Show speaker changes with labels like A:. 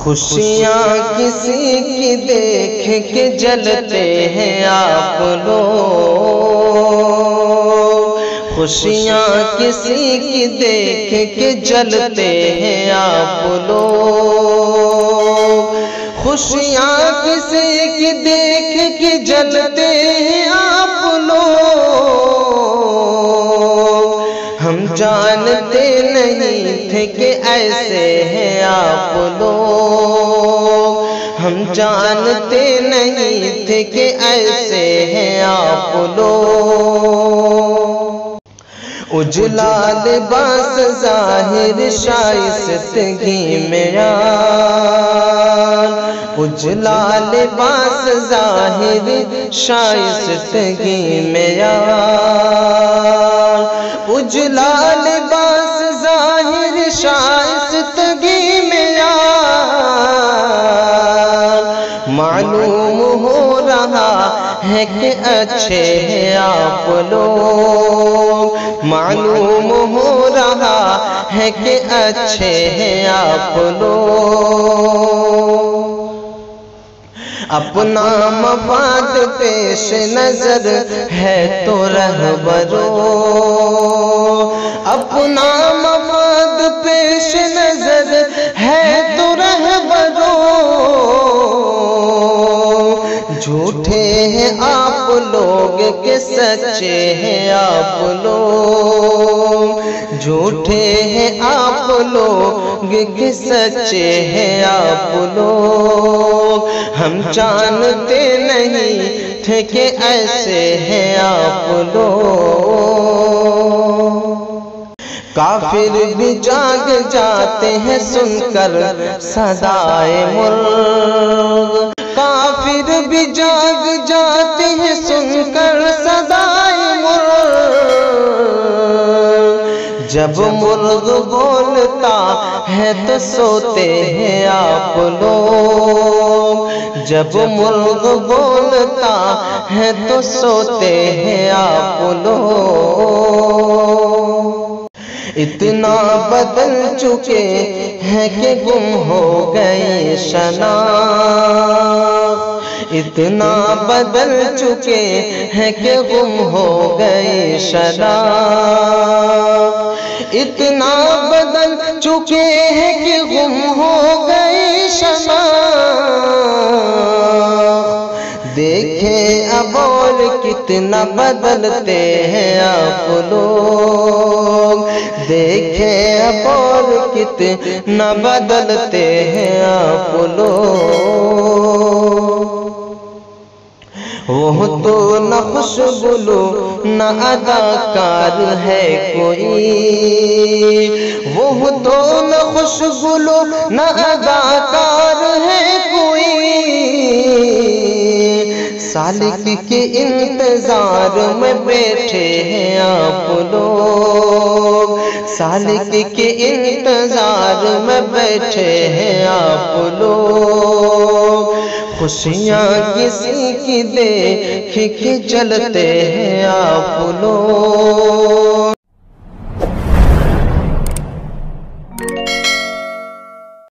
A: خوشیاں کسی کی دیکھ کے جلتے ہیں آپ لوگ، خوشیاں کسی کی دیکھ کے جلتے ہیں آپ لوگ، خوشیاں کسی کی دیکھ کے جلتے ہیں آپ لوگ، ہم جانتے نہیں تھے کہ ایسے ہیں آپ لوگ، ہم جانتے نہیں تھے کہ ایسے ہیں آپ لوگ۔ اجلا لباس ظاہر شائستگی معیار، اجلا لباس ظاہر شائستگی معیار، اجلا لباس ظاہر شائستگی معیار، معلوم ہو رہا ہے کہ اچھے ہیں آپ لوگ، معلوم ہو رہا ہے کہ اچھے ہیں آپ لوگ۔ اپنا مفاد پیش نظر ہے تو رہبروں، اپنا مفاد پیش نظر ہے تو رہبروں، جھوٹے ہیں آپ لوگ کہ سچے ہیں آپ لوگ، جھوٹے ہیں آپ لوگ کہ سچے ہیں آپ لوگ، ہم جانتے نہیں تھے کہ ایسے ہیں آپ لوگ۔ کافر بھی جاگ جاتے ہیں سن کر صدائے مرغ، کافر بھی جاگ جاتے ہیں سن کر صدائے مرغ، جب مرغ بولتا ہے تو سوتے ہیں آپ لوگ، جب مرغ بولتا ہے تو سوتے ہیں آپ لوگ۔ اتنا بدل چکے ہیں کہ گم ہو گئی شناخت، اتنا بدل چکے ہیں کہ گم ہو گئی شناخت، اتنا بدل چکے ہیں کہ گم ہو گئی شناخت، دیکھیں اب اور کتنا بدلتے ہیں آپ لوگ، دیکھیں اب اور کتنا بدلتے ہیں آپ لوگ۔ وہ تو نہ خوشگلو نہ اداکار ہے کوئی، وہ تو نہ خوشگلو نہ اداکار ہے کوئی، سالک کے انتظار میں بیٹھے ہیں آپ لوگ، سالک کے انتظار میں بیٹھے ہیں آپ لوگ، خوشیاں کسی کی دیکھ کے جلتے ہیں آپ لوگ۔